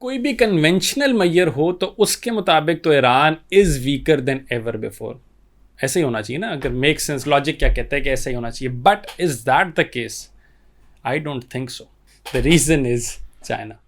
कोई भी कन्वेंशनल मैयर हो तो उसके मुताबिक तो Iran is weaker then ever before. ऐसे ही होना चाहिए ना, अगर मेक सेंस, लॉजिक क्या कहता है कि ऐसा ही होना चाहिए। But is that the case? I don't think so. The reason is China.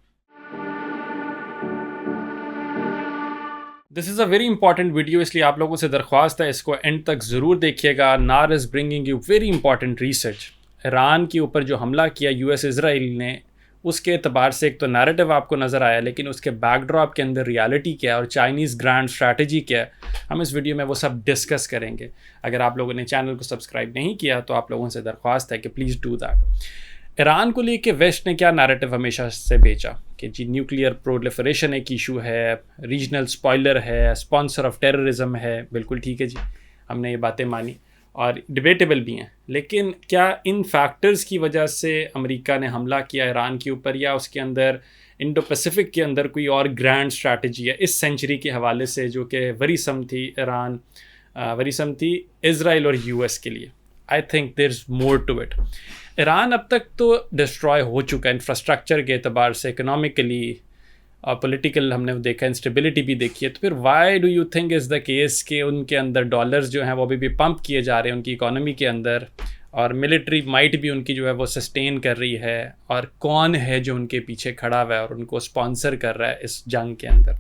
This is a very important video, इसलिए आप लोगों से दरख्वास्त है इसको एंड तक ज़रूर देखिएगा। नार is bringing you very important research. Iran के ऊपर जो हमला किया यूएस इजराइल ने, उसके अतबार से एक तो नैरेटिव आपको नज़र आया, लेकिन उसके बैकड्रॉप के अंदर रियलिटी क्या है और चाइनीज़ ग्रैंड स्ट्रैटेजी क्या है, हम इस वीडियो में वो सब डिस्कस करेंगे। अगर आप लोगों ने चैनल को सब्सक्राइब नहीं किया तो आप लोगों से दरख्वास्त है कि प्लीज़ डू दैट। ईरान को लेके वेस्ट ने क्या नैरेटिव हमेशा से बेचा कि जी न्यूक्लियर प्रोलिफरेशन एक इशू है, रीजनल स्पॉइलर है, स्पॉन्सर ऑफ टेररिज्म है। बिल्कुल ठीक है जी, हमने ये बातें मानी और डिबेटेबल भी हैं, लेकिन क्या इन फैक्टर्स की वजह से अमेरिका ने हमला किया ईरान के ऊपर, या उसके अंदर इंडो पैसिफिक के अंदर कोई और ग्रैंड स्ट्रैटेजी है इस सेंचुरी के हवाले से जो कि वरीसम थी ईरान, वरीसम थी इज़राइल और यूएस के लिए? I think there is more to it. Iran अब तक तो डिस्ट्रॉय हो चुका है इंफ्रास्ट्रक्चर के अतबार से, इकोनॉमिकली और पॉलिटिकल हमने देखा, इंस्टेबिलिटी भी देखी है। तो फिर why do you think is the case कि उनके अंदर डॉलर्स जो हैं वो अभी भी पंप किए जा रहे हैं उनकी इकोनॉमी के अंदर, और मिलिट्री माइट भी उनकी जो है वो सस्टेन कर रही है, और कौन है जो उनके पीछे खड़ा हुआ है और उनको स्पॉन्सर कर रहा है इस जंग के अंदर?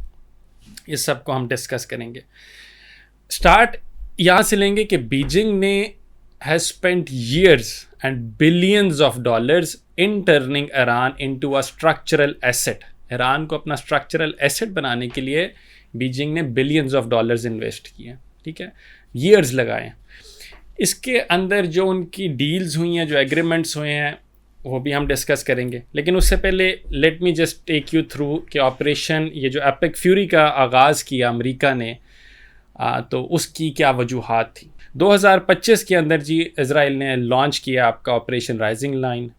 इस सब को हम डिस्कस करेंगे। स्टार्ट यहाँ से लेंगे कि बीजिंग ने has spent years and billions of dollars in turning Iran into a structural asset। Iran को अपना स्ट्रक्चरल एसेट बनाने के लिए बीजिंग ने बिलियंस ऑफ डॉलर्स इन्वेस्ट किए, ठीक है, ईयर्स लगाए। इसके अंदर जो उनकी डील्स हुई हैं, जो एग्रीमेंट्स हुए हैं, वो भी हम डिस्कस करेंगे। लेकिन उससे पहले let me just take you through कि ऑपरेशन ये जो एपिक फ्यूरी का आगाज़ किया अमेरिका ने, तो उसकी क्या वजूहात थी। 2025 के अंदर जी इज़राइल ने लॉन्च किया आपका ऑपरेशन राइजिंग लाइन।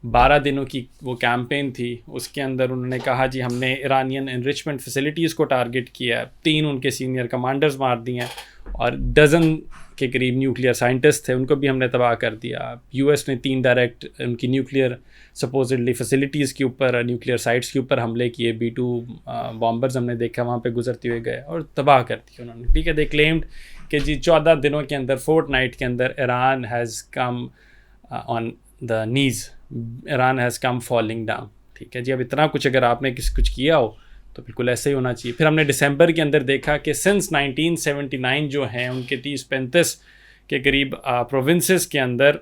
12 दिनों की वो कैंपेन थी, उसके अंदर उन्होंने कहा जी हमने ईरानियन एनरिचमेंट फैसिलिटीज़ को टारगेट किया, 3 उनके सीनियर कमांडर्स मार दिए हैं, और डज़न के करीब न्यूक्लियर साइंटिस्ट थे उनको भी हमने तबाह कर दिया। यूएस ने 3 डायरेक्ट उनकी न्यूक्लियर सपोजिटली फैसिलिटीज़ के ऊपर, न्यूक्लियर साइट्स के ऊपर हमले किए। B-2 बॉम्बर्स हमने देखा वहाँ पे गुजरते हुए गए और तबाह कर दिया उन्होंने, ठीक है। दे क्लेम्ड कि जी 14 दिनों के अंदर, फोर्टनाइट के अंदर, Iran has come on the knees, Iran has come falling down, ठीक है जी। अब इतना कुछ अगर आपने कुछ किया हो तो बिल्कुल ऐसे ही होना चाहिए। फिर हमने दिसंबर के अंदर देखा कि सिंस 1979 जो हैं उनके 30-35 के करीब प्रोविंसेस के अंदर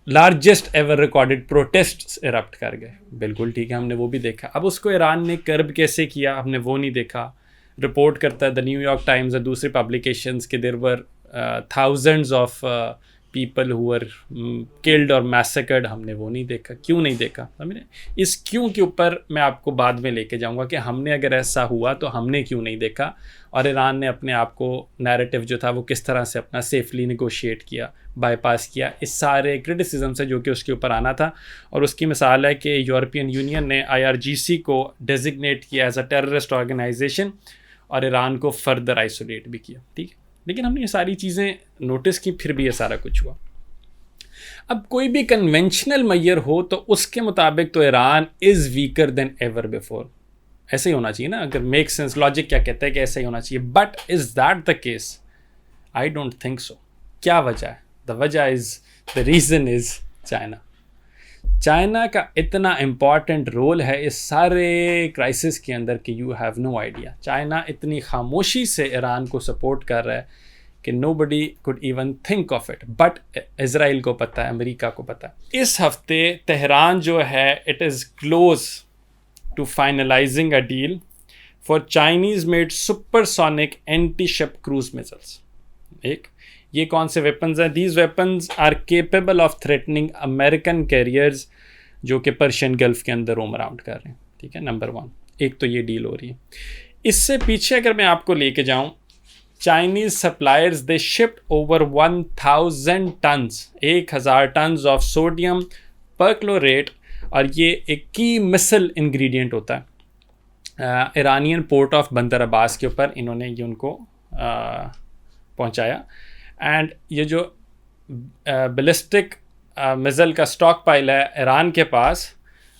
largest ever recorded protests erupt कर गए। बिल्कुल ठीक है, हमने वो भी देखा। अब उसको ईरान ने कर्ब कैसे किया हमने वो नहीं देखा। रिपोर्ट करता है द न्यूयॉर्क टाइम्स और दूसरे पब्लिकेशंस के there were thousands of people who were killed और मैसेकर्ड, हमने वो नहीं देखा। क्यों नहीं देखा? हमने इस क्यों के ऊपर मैं आपको बाद में लेके जाऊंगा कि हमने अगर ऐसा हुआ तो हमने क्यों नहीं देखा, और ईरान ने अपने आप को नैरेटिव जो था वो किस तरह से अपना सेफली निगोशिएट किया, बाईपास किया, इस सारे क्रिटिसिज्म से जो कि उसके ऊपर आना था। और उसकी मिसाल है कि यूरोपियन यूनियन ने IRGC को डेजिग्नेट किया एज अ टेररिस्ट ऑर्गेनाइजेशन और ईरान को फर्दर आइसोलेट भी किया, ठीक है। लेकिन हमने ये सारी चीज़ें नोटिस की, फिर भी ये सारा कुछ हुआ। अब कोई भी कन्वेंशनल मैयर हो तो उसके मुताबिक तो Iran is weaker then ever before. ऐसे ही होना चाहिए ना, अगर मेक सेंस, लॉजिक क्या कहता है कि ऐसा ही होना चाहिए। But is that the case? I don't think so. क्या वजह है? द वजह is, the reason is China. China का इतना इम्पॉर्टेंट रोल है इस सारे क्राइसिस के अंदर कि you have no idea. China इतनी खामोशी से ईरान को सपोर्ट कर रहा है कि nobody could even think of it. But Israel को पता है, अमेरिका को पता है। इस हफ्ते तेहरान जो है it is close to finalising a deal for Chinese made supersonic anti ship cruise missiles. एक ये कौन से वेपन्स हैं? These weapons are capable of threatening American carriers जो कि पर्शियन गल्फ के अंदर रोम अराउंड कर रहे हैं, ठीक है। नंबर 1, एक तो ये डील हो रही है। इससे पीछे अगर मैं आपको लेके जाऊं, Chinese suppliers they shipped over 1000 tons, 1000 tons of sodium perchlorate, और ये एक की मिसल इंग्रेडिएंट होता है। ईरानियन पोर्ट ऑफ बंदर अब्बास के ऊपर इन्होंने ये उनको पहुंचाया। एंड ये जो बैलिस्टिक मिसाइल का स्टॉक पाइल है ईरान के पास,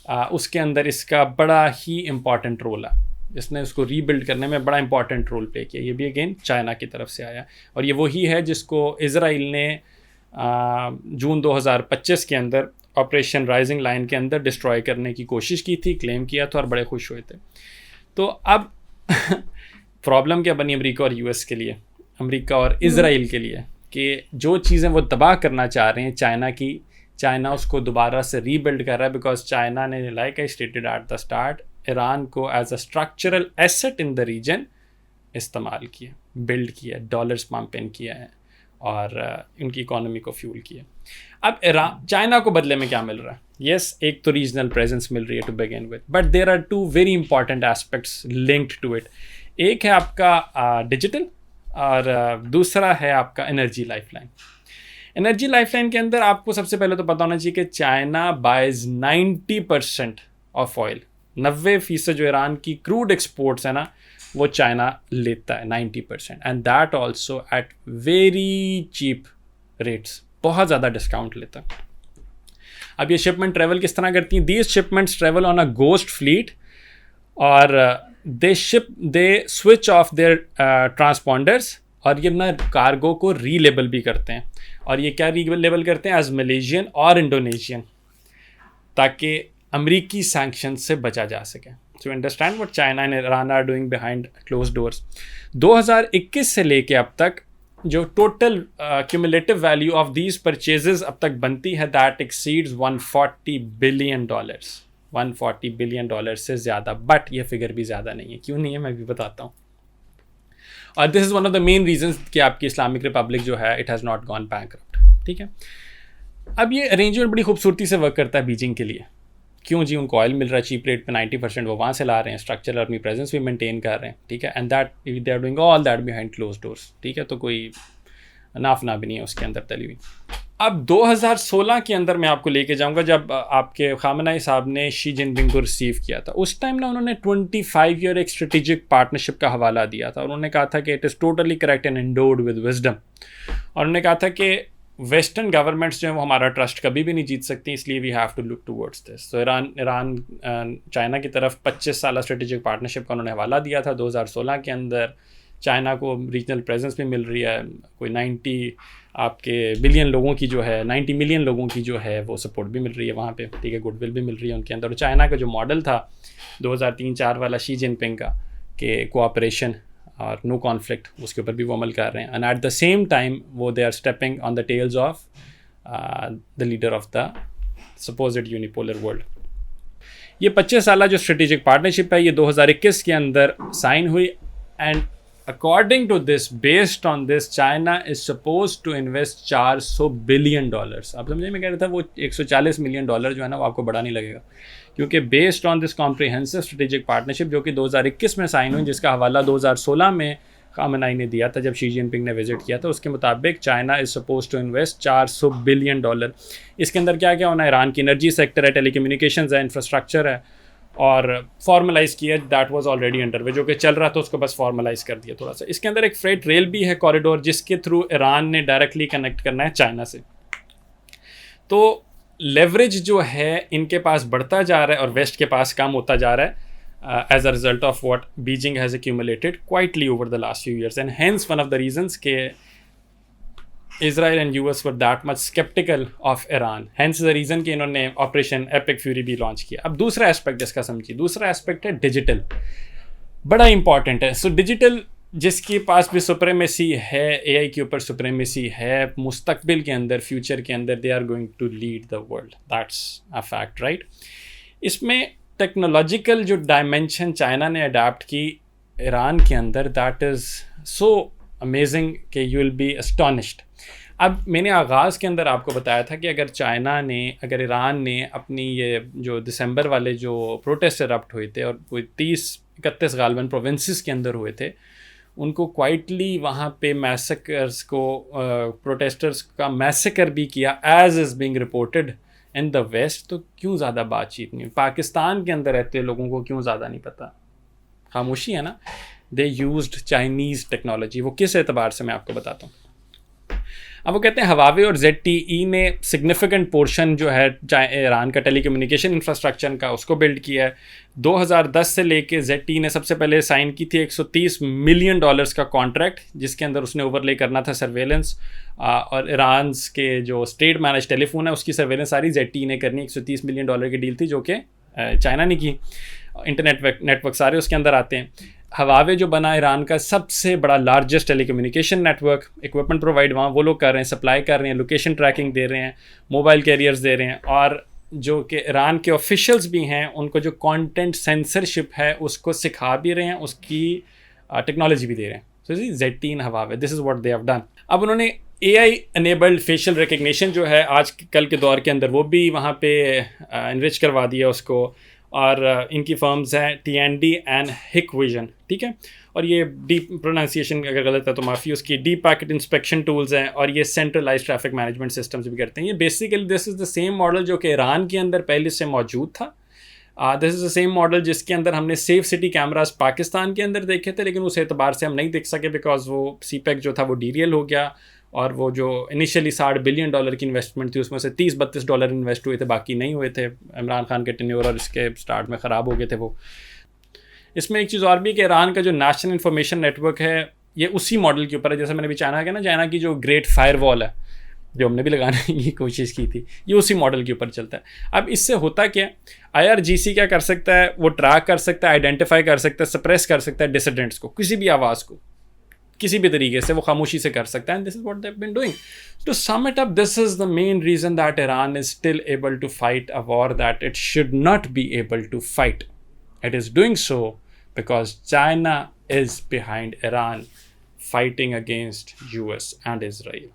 उसके अंदर इसका बड़ा ही इम्पॉर्टेंट रोल है, इसने उसको रीबिल्ड करने में बड़ा इंपॉर्टेंट रोल प्ले किया। ये भी अगेन चाइना की तरफ से आया, और ये वही है जिसको इसराइल ने जून 2025 के अंदर ऑपरेशन राइजिंग लाइन के अंदर डिस्ट्रॉय करने की कोशिश की थी, क्लेम किया था और बड़े खुश हुए थे। तो अब प्रॉब्लम क्या बनी अमेरिका और यूएस के लिए, अमेरिका और इसराइल के लिए, कि जो चीज़ें वो तबाह करना चाह रहे हैं चाइना की, चाइना उसको दोबारा से रीबिल्ड कर रहा है, बिकॉज चाइना ने, like I stated at the start, Iran को as a structural asset in the region इस्तेमाल किया, बिल्ड किया, डॉलर्स पंप इन किया है और उनकी इकोनॉमी को फ्यूल किया। अब ईरान, चाइना को बदले में क्या मिल रहा है? यस, एक तो रीजनल प्रेजेंस मिल रही है to begin with, but there are two very important aspects linked to it. एक है आपका डिजिटल और दूसरा है आपका एनर्जी लाइफलाइन। एनर्जी लाइफलाइन के अंदर आपको सबसे पहले तो पता होना चाहिए कि चाइना बाइज 90% ऑफ ऑयल, 90% जो ईरान की क्रूड एक्सपोर्ट्स है ना, वो चाइना लेता है 90%, and that also at very cheap rates, बहुत ज़्यादा डिस्काउंट लेता है। अब ये शिपमेंट ट्रेवल किस तरह करती हैं? These shipments travel on a ghost fleet, और दे स्विच ऑफ देयर ट्रांसपॉन्डर्स, और ये अपना कार्गो को रीलेबल भी करते हैं। और ये क्या रीलेबल करते हैं? एज मलेशियन और इंडोनेशियन, ताकि अमरीकी सैंक्शन से बचा जा सके। So understand what China and Iran are doing behind closed doors. 2021 से लेके अब तक जो total cumulative value of these purchases अब तक बनती है, दैट एक्सीड्स $140 बिलियन, $140 बिलियन से ज़्यादा। बट ये फिगर भी ज़्यादा नहीं है। क्यों नहीं है मैं भी बताता हूँ। और this is one of the main reasons कि आपकी इस्लामिक रिपब्लिक जो है, it has not gone bankrupt. ठीक है, अब ये अरेंजमेंट बड़ी खूबसूरती से वर्क करता है बीजिंग के लिए। क्यों जी? उनको ऑयल मिल रहा है चीप रेट पे, 90% वो वहाँ से ला रहे हैं, स्ट्रक्चरल अपनी प्रेजेंस भी मेंटेन कर रहे हैं। ठीक है, and that they are doing all that behind closed doors. ठीक है, तो कोई नाफना भी नहीं है उसके अंदर तली हुई। अब 2016 के अंदर मैं आपको लेके जाऊंगा, जब आपके खामनाई साहब ने शी जिनपिंग को रिसीव किया था। उस टाइम ना उन्होंने 25 ईयर एक स्ट्रेटेजिक पार्टनरशिप का हवाला दिया था। उन्होंने कहा था कि it is totally correct and endowed with wisdom. और उन्होंने कहा था कि वेस्टर्न गवर्नमेंट्स जो है वो हमारा ट्रस्ट कभी भी नहीं जीत सकती, इसलिए we have to look towards this. तो ईरान चाइना की तरफ 25 साल स्ट्रेटेजिक पार्टनरशिप का उन्होंने हवाला दिया था 2016 के अंदर। चाइना को रीजनल प्रेजेंस भी मिल रही है, कोई 90 आपके बिलियन लोगों की जो है, 90 मिलियन लोगों की जो है वो सपोर्ट भी मिल रही है वहाँ पे। ठीक है, गुडविल भी मिल रही है उनके अंदर। और चाइना का जो मॉडल था 2003-04 वाला शी जिनपिंग का, कि कोऑपरेशन और नो कॉन्फ्लिक्ट, उसके ऊपर भी वो अमल कर रहे हैं। And at the same time वो they are stepping on the tails of the leader of the supposed unipolar world. ये 25 साल जो स्ट्रेटेजिक पार्टनरशिप है, ये 2021 के अंदर साइन हुई। And according to this, based on this, China is supposed to invest $400 billion. आप समझे मैं कह रहा था वो $140 मिलियन जो है ना, वो आपको बड़ा नहीं लगेगा, क्योंकि based on this comprehensive strategic partnership जो कि 2021 में साइन हुई, जिसका हवाला 2016 में खामनाई ने दिया था जब शी जिनपिंग ने विजिट किया था, उसके मुताबिक China is suppose to invest $400 billion. इसके अंदर क्या क्या होना है? ईरान की एनर्जी सेक्टर है, टेलीकम्युनिकेशंस है, इंफ्रास्ट्रक्चर है, और फॉर्मलाइज़ किया। That was already under way, जो कि चल रहा था, उसको बस फॉर्मलाइज़ कर दिया थोड़ा सा। इसके अंदर एक फ्रेट रेल भी है, कॉरिडोर, जिसके थ्रू ईरान ने डायरेक्टली कनेक्ट करना है चाइना से। तो लेवरेज जो है इनके पास बढ़ता जा रहा है और वेस्ट के पास कम होता जा रहा है as a result of what Beijing has accumulated quietly over the last few years. And hence one of the reasons के Israel and US were that much skeptical of Iran. Hence the reason कि इन्होंने operation epic fury भी launch किया। अब दूसरा aspect इसका समझिए, दूसरा एस्पेक्ट है डिजिटल, बड़ा इंपॉर्टेंट है। सो डिजिटल जिसके पास भी सुप्रीमेसी है, AI के ऊपर सुप्रीमेसी है, मुस्तकबिल के अंदर, फ्यूचर के अंदर they are going to lead the world, that's a fact, right. इसमें टेक्नोलॉजिकल जो डायमेंशन चाइना ने अडाप्ट की ईरान के अंदर, दैट इज़ सो अमेजिंग कि यू विल बी एस्टॉनिश्ड। अब मैंने आगाज़ के अंदर आपको बताया था कि अगर ईरान ने अपनी ये जो दिसंबर वाले जो प्रोटेस्ट इरप्ट हुए थे, और कोई 30-31 गालबन प्रोविंसेस के अंदर हुए थे, उनको क्वाइटली वहाँ पे मैसेकर्स को, प्रोटेस्टर्स का मैसेकर भी किया, as is being reported in the west. तो क्यों ज़्यादा बातचीत नहीं? पाकिस्तान के अंदर रहते लोगों को क्यों ज़्यादा नहीं पता? खामोशी है ना। They used Chinese technology. वो किस एतबार से मैं आपको बताता हूँ। अब वो कहते हैं हवावे और ZTE ने सिग्निफिकेंट पोर्शन जो है ईरान का टेलीकम्युनिकेशन इंफ्रास्ट्रक्चर का उसको बिल्ड किया है। 2010 से लेके ZTE ने सबसे पहले साइन की थी $130 मिलियन का कॉन्ट्रैक्ट, जिसके अंदर उसने ओवरले करना था सर्वेलेंस, और ईरान के जो स्टेट मैनेज टेलीफोन है उसकी सर्वेलेंस सारी ZTE ने करनी। $130 मिलियन की डील थी जो कि चाइना ने की। इंटरनेट नेटवर्क सारे उसके अंदर आते हैं। हवावे जो बना ईरान का सबसे बड़ा largest telecommunication network, equipment provide वहाँ वो लोग कर रहे हैं, सप्लाई कर रहे हैं, लोकेशन ट्रैकिंग दे रहे हैं, मोबाइल कैरियर्स दे रहे हैं, और जो कि ईरान के ऑफिशियल्स भी हैं उनको जो कंटेंट सेंसरशिप है उसको सिखा भी रहे हैं, उसकी टेक्नोलॉजी भी दे रहे हैं। सो ZTE Huawei, this is what they have done. अब उन्होंने AI एनेबल्ड फेशियल रिकग्निशन जो है आज कल के दौर के अंदर वो भी वहाँ पे इनरिच करवा दिया उसको, और इनकी फर्म्स हैं TND एंड Hikvision, ठीक है। और ये डीप प्रोनाउंसिएशन अगर गलत है तो माफ़ी, उसकी डीप पैकेट इंस्पेक्शन टूल्स हैं, और ये सेंट्रलाइज ट्रैफिक मैनेजमेंट सिस्टम्स भी करते हैं। ये basically this is the same model जो कि ईरान के अंदर पहले से मौजूद था। This is the same model जिसके अंदर हमने सेफ सिटी कैमरास पाकिस्तान के अंदर देखे थे, लेकिन उस एतबार से हम नहीं देख सके बिकॉज वो CPEC जो था वो डीरियल हो गया, और वो जो इनिशियली $60 बिलियन की इन्वेस्टमेंट थी उसमें से $30-32 इन्वेस्ट हुए थे, बाकी नहीं हुए थे। इमरान खान के टेन्योर और इसके स्टार्ट में ख़राब हो गए थे वो। इसमें एक चीज़ और भी कि ईरान का जो नेशनल इंफॉर्मेशन नेटवर्क है ये उसी मॉडल के ऊपर है, जैसे मैंने भी चाइना का ना, चाइना की जो ग्रेट फायरवॉल है जो हमने भी लगाने की कोशिश की थी, ये उसी मॉडल के ऊपर चलता है। अब इससे होता क्या, IRGC क्या कर सकता है, वो ट्रैक कर सकता है, आइडेंटिफाई कर सकता है, सप्रेस कर सकता है डिसिडेंट्स को, किसी भी आवाज़ को किसी भी तरीके से वो खामोशी से कर सकता है। And this is what they have been doing. To sum it up, this is the main reason that Iran is still able to fight a war that it should not be able to fight. It is doing so because China is behind Iran fighting against US and Israel.